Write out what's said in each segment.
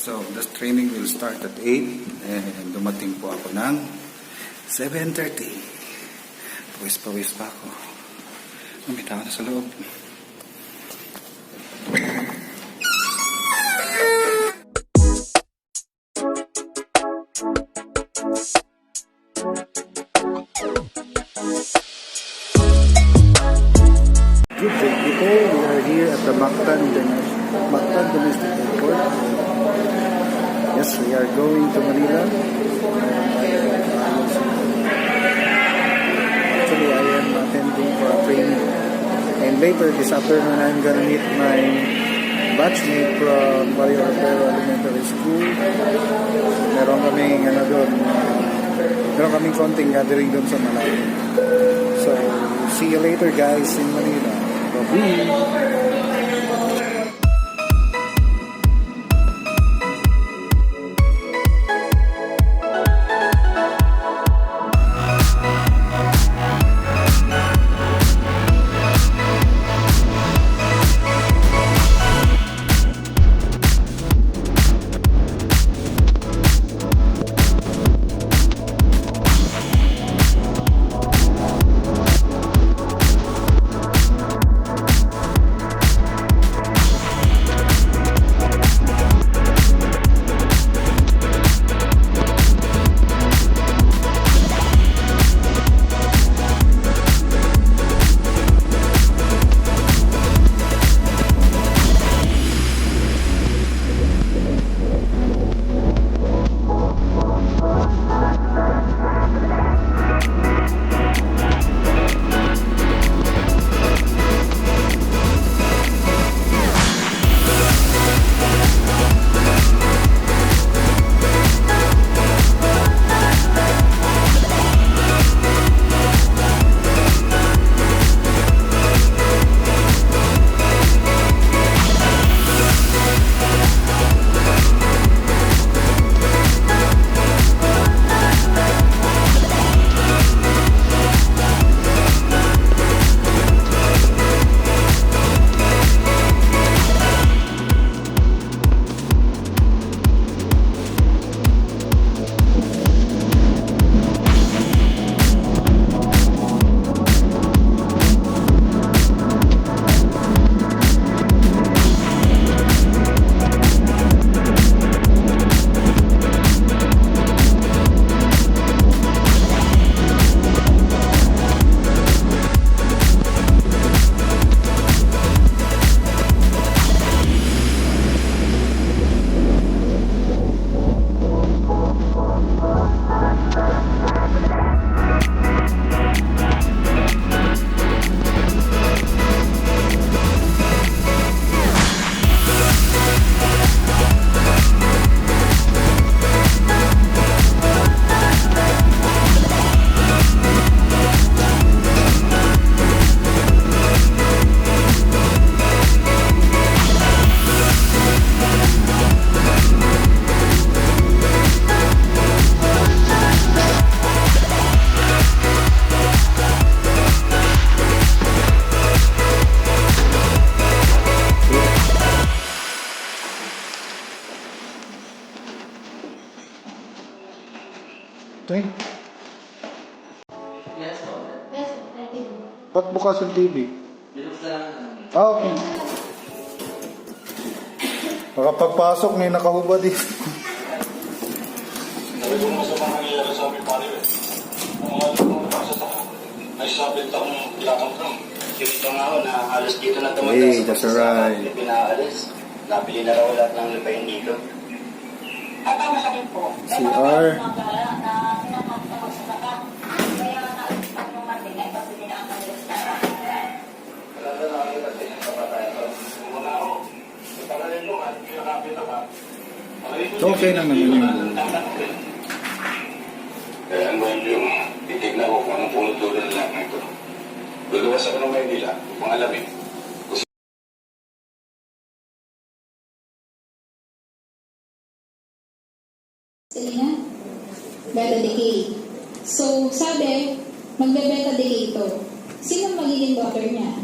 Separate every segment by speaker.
Speaker 1: So, this training will start at 8 and dumating po ako ng 7:30. Pawis pa ako. May tao na sa loob. Good day people, we are here at the Mactan Domestic Airport. Yes, we are going to Manila. Actually, I am attending for a training. And later this afternoon, I'm gonna meet my batchmate from Barrio Artero Elementary School. Meron kaming konting gathering doon sa Malawi. So, see you later guys in Manila. Bye-bye! Tay?
Speaker 2: Yes,
Speaker 1: Ba't bukas yung TV? Okay. Makapagpasok, may nakahubad eh.
Speaker 3: Sabi ko mo sa mga nangyayari sa aming pare eh. Ang mga lumabasa sa ay sabit ang lakang kang.
Speaker 4: Dito nga ako na halos dito na
Speaker 1: Hey, that's right.
Speaker 4: Pinaalis. Nabili na raw lahat ng lupain dito.
Speaker 5: At ang masakit po,
Speaker 1: CR. Okay naman yun.
Speaker 3: Kaya ang gawin yung titignan ko kung anong punod-dulo ng lahat na ito. Luluwas ako ng Maynila upang alamin.
Speaker 6: Selena, beta decay. So, sabi, magbe-beta decay ito. Sino magiging daughter niya?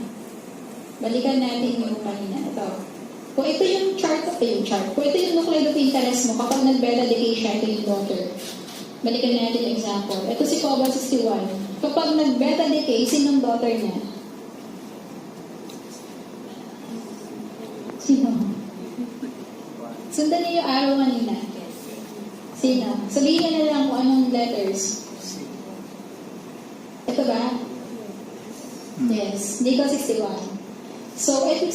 Speaker 6: Balikan natin yung kanina. Ito. Kung ito yung chart of ito yung chart. Kung ito yung nuclear of interest mo, kapag nag-beta decay siya, ito yung daughter. Balikan natin yung example. Ito si COBA 61. Kapag nag-beta decay, sinong daughter niya? Sino? Sundan niyo yung arrow kanina. Sino? Sabihin niyo na lang kung anong letters. Ito ba? Yes. Nico 61. So, ibig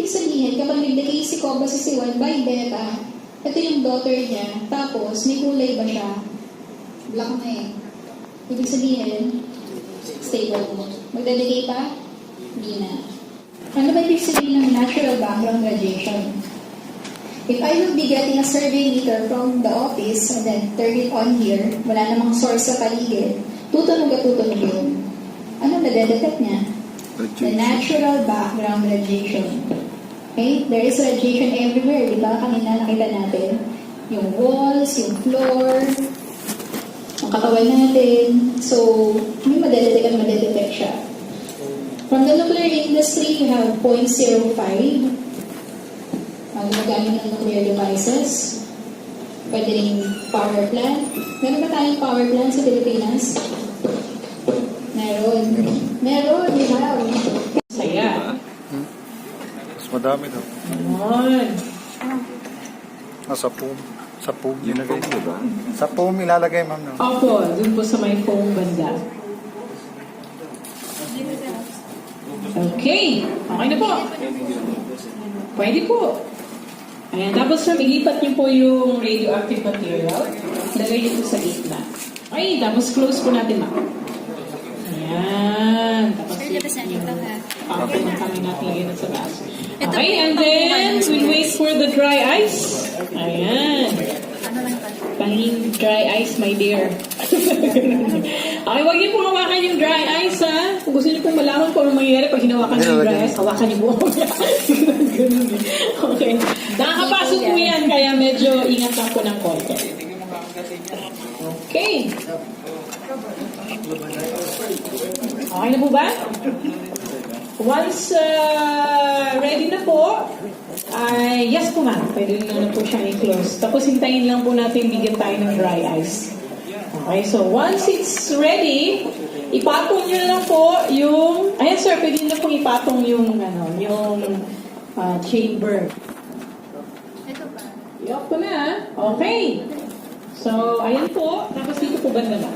Speaker 6: sabihin, kapag nag-decay si COBA 61 by beta, ito yung daughter niya, tapos may kulay ba siya? Black na eh. Ibig sabihin, stable mo. Magdedicate pa? Hindi na. Ano ba ibig sabihin ng natural background radiation? If I will be getting a survey meter from the office and then turn it on here, wala namang source sa paligid, tutunog at tutunog yun. Ano nadedetect niya? The natural background radiation. Okay? There is radiation everywhere. Di ba? Kanina nakita natin. Yung walls, yung floor, ang katawan natin. So, may madedetect at madedetect siya. From the nuclear industry, we have 0.05. Ang gumagamit ng nuclear devices. Pwede rin power plant. Meron ba tayong power plant sa Pilipinas? Meron. Meron, di ba?
Speaker 2: Saya.
Speaker 1: Mas madami daw.
Speaker 2: Ayan.
Speaker 1: Sa foam. Sa foam nilagay. Sa foam ilalagay, ma'am. No?
Speaker 2: Opo, dun po sa may foam banda. Okay. Okay na po. Pwede po. Ayan. Tapos sir, ilipat niyo po yung radioactive material. Lagay niyo po sa gitna. Okay. Tapos close po natin, ma'am. Ayan. Tapos okay na kami natin lagay na sa taas. Okay. And then, we'll wait for the dry ice. Ayan. Panging dry ice, my dear. Okay, huwag niyo pong hawakan yung dry ice, ha? Kung gusto niyo pong malaman kung ano mangyayari pag hinawakan niyo yung dry ice, hawakan niyo po. Ganun din. Okay. Nakakapasok po yan, kaya medyo ingat lang po ng konti. Okay. Okay na po ba? Once ready na po, ay yes po ma'am, pwede na po siyang i-close. Tapos hintayin lang po natin bigyan tayo ng dry ice. Okay, so once it's ready, ipatong nyo na lang po yung, ayan sir, pwede na po ipatong yung, chamber.
Speaker 5: Ito ba?
Speaker 2: I-off ko na. Okay. So, ayan po. Tapos dito po banda na.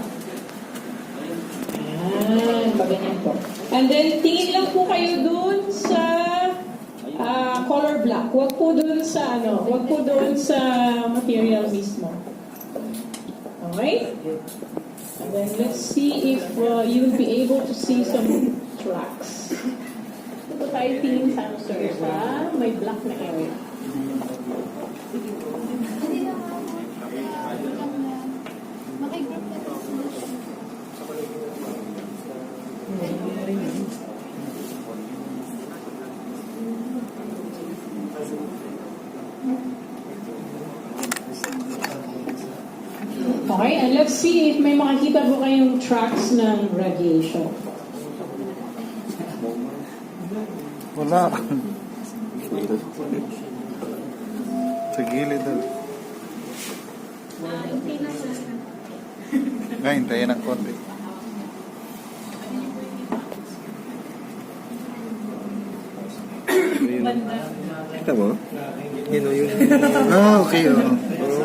Speaker 2: Ayan, paganyan po. And then, tingin lang po kayo dun sa color black. Huwag po dun sa, huwag po dun sa material mismo. Okay? And then, let's see if you'll be able to see some tracks. Dito tayo tingin sa sir, sa may black na area.
Speaker 5: Makigroup na ito.
Speaker 2: Okay, and let's see if may makikita po kayong tracks ng radiation.
Speaker 1: Wala. Sa gilid daw. Nga, hintayin ng konti.
Speaker 7: Kita mo? Yun o, yun.
Speaker 1: Okay.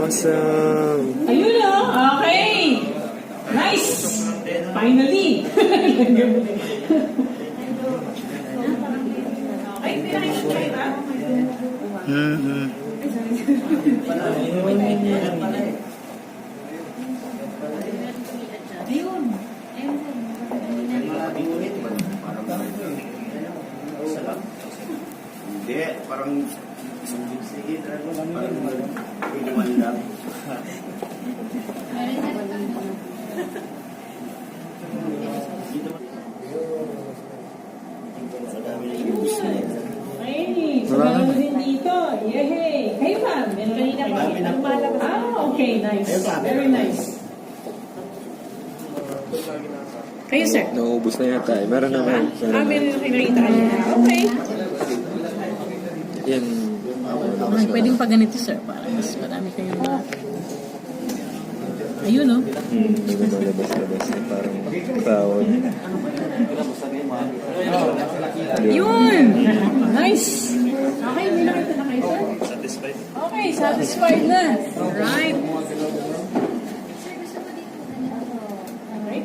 Speaker 7: Awesome.
Speaker 2: Ayun o! Okay! Nice! Finally! Okay, pinakita kayo ba?
Speaker 4: Hindi, parang sige, parang inuman lang.
Speaker 2: Okay, so meron din dito. Yehey! Kayo ba? Meron kanina pa. Okay, nice. Very nice. Kayo, sir?
Speaker 7: Naubos na yata eh. Meron naman.
Speaker 2: Meron na kinakita kanina. Okay.
Speaker 7: Yan.
Speaker 2: Ay, pwedeng pa ganito, sir. Para mas marami kayong ayun, no?
Speaker 7: Hindi ko malabas-labas na parang crowd.
Speaker 2: Yun! Nice! Okay, may nakita na kayo, sir? Satisfied? Okay, satisfied na. Alright. Alright.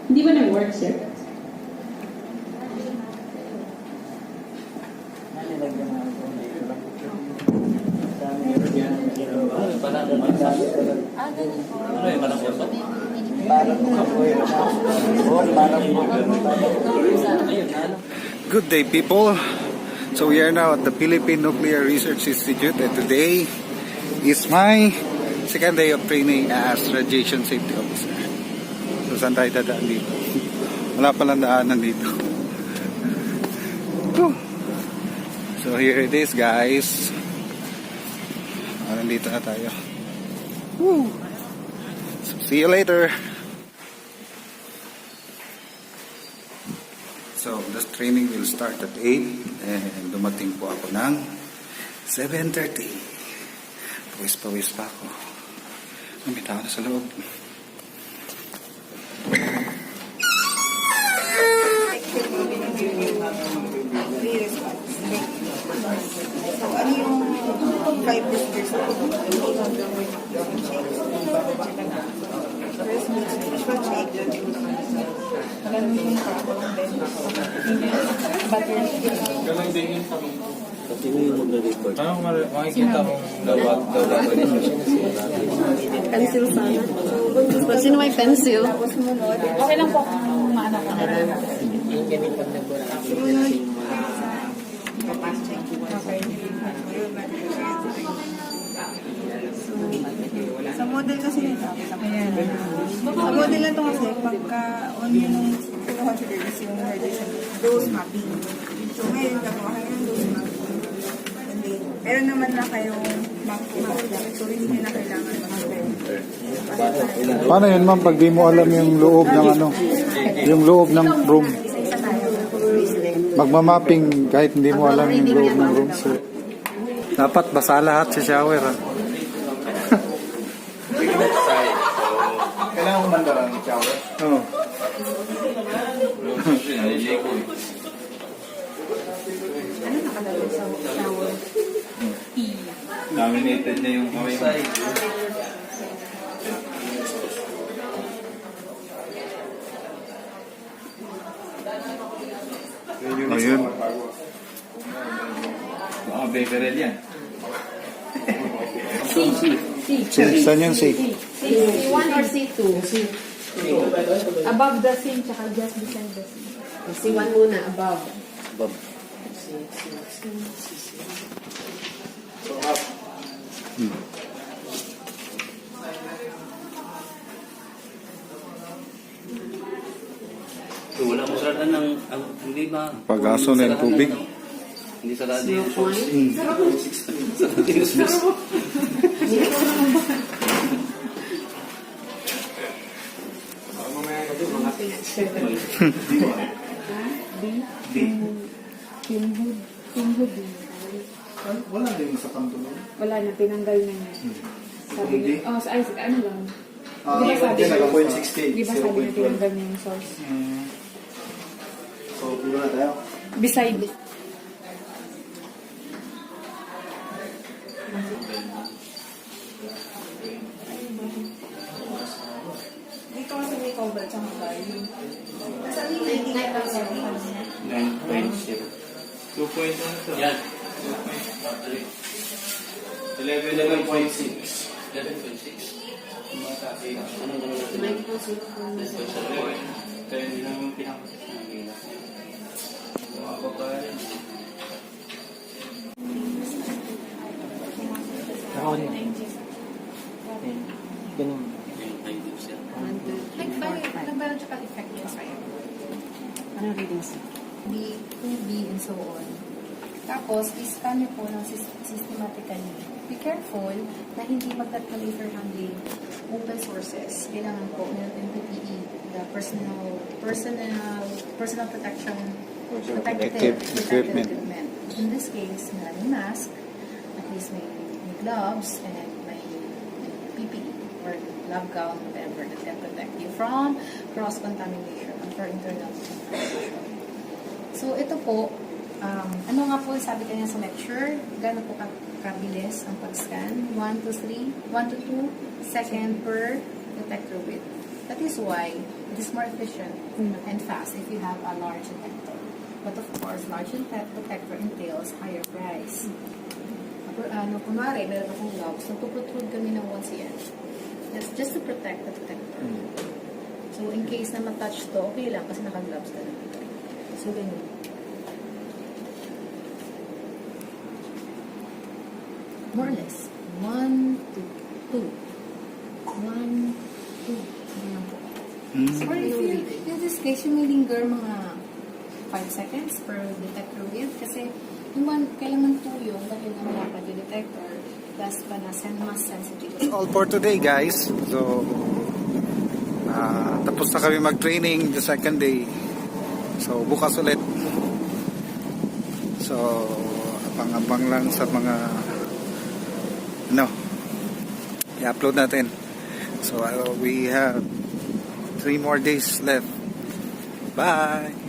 Speaker 2: Hindi ba nag-work, sir?
Speaker 1: Good day, people. So we are now at the Philippine Nuclear Research Institute, and today is my second day of training as Radiation Safety Officer. So saan tayo dadaan dito? Wala palang daanan dito. Whew. So here it is, guys. Nandito na tayo. Woo. So see you later. So, the training will start at 8 and dumating po ako ng 7:30. Pawis pa ako. May tao na sa loob.
Speaker 8: So, ano yung 5 boosters? First, visual check. Ganun yung
Speaker 9: Ganun din yung
Speaker 7: Sino yung magre-record?
Speaker 9: Ano makikita mong lawak
Speaker 8: pencil sana. So, sino may pencil? Tapos sumunod.
Speaker 5: Okay lang po kung maano ka.
Speaker 8: Sumunod. Okay. Sa model kasi nito. Sa model na ito kasi, pagka on yung considers yung radiation dose mapping. So ngayon, gagawa kayo ng dose mapping. And then, meron naman na kayong map. So hindi nyo na kailangan mag-spend.
Speaker 1: Paano yun, ma'am, pag di mo alam yung loob ng yung loob ng room?
Speaker 8: Isa-isa tayo.
Speaker 1: Magmamapping kahit hindi mo alam yung loob ng room. So, dapat basa lahat sa shower. Ha?
Speaker 9: Kailangan ko manda lang ng shower.
Speaker 1: Oo.
Speaker 8: Ano nakalagay sa shower?
Speaker 9: Laminated na yung kamay mo.
Speaker 1: Ayun.
Speaker 9: Baka beverel yan.
Speaker 1: Saan yung safe?
Speaker 5: C1 or C2? Above the scene, tsaka just beside the scene.
Speaker 8: C1 muna, above.
Speaker 10: So, wala mo sarada ng, hindi ba?
Speaker 1: Pag-aso na yung tubig.
Speaker 10: Hindi sarada yung source. Sarada yung source.
Speaker 5: Pinhood.
Speaker 1: Wala din sa kanto.
Speaker 5: Wala na, tinanggal na niya. Sabi niya, ano lang. Di ba sabi
Speaker 1: yan,
Speaker 5: niya,
Speaker 1: 0.60.
Speaker 5: di ba sabi niya tinanggal niya yung source?
Speaker 1: So, puro na tayo.
Speaker 5: Beside it.
Speaker 8: Dito kasi may cover sa mobile. Nasa link,
Speaker 9: 9.0. 2.1
Speaker 10: Yan.
Speaker 9: 11.6.
Speaker 10: 11.6.
Speaker 9: Anong gano'n natin? 10 lang yung pinaka-nagila. Ako pa rin.
Speaker 5: Nag-biological effect yun sa'yo.
Speaker 8: Ano readings?
Speaker 5: B, 2B, and so on. Tapos, i-scan niyo po ng systematically. Be careful na hindi mag-that laser handling
Speaker 11: open sources, kailangan po meron yung PPE, the personal protection, protective equipment. In this case, maraming mask, at least may gloves, and may PPE or lab gown, whatever, that can protect you from cross-contamination or for internal contamination. So, ito po, ano nga po sabi kanina sa lecture, gano'n po kabilis ang pag-scan? 1 to 2 second per detector width. That is why it is more efficient and fast if you have a large detector. But of course, large detector entails higher price. Kunwari, meron akong gloves, nagpuprotrude kami ng 1 cm. That's just to protect the detector. So, in case na matouch to, okay lang kasi naka-gloves ka na. So, ganyan. More or less. 1 to 2. 1, 2. Ganyan po. Or if you, in this case, you may linger mga 5 seconds per detector width kasi yung kailangan tuyo dahil wala pa yung detector plus pa na mas sensitive.
Speaker 1: All for today, guys. So, tapos na kami mag-training the second day. So, bukas ulit. So, abang-abang lang sa mga i-upload natin. So, we have 3 more days left. Bye!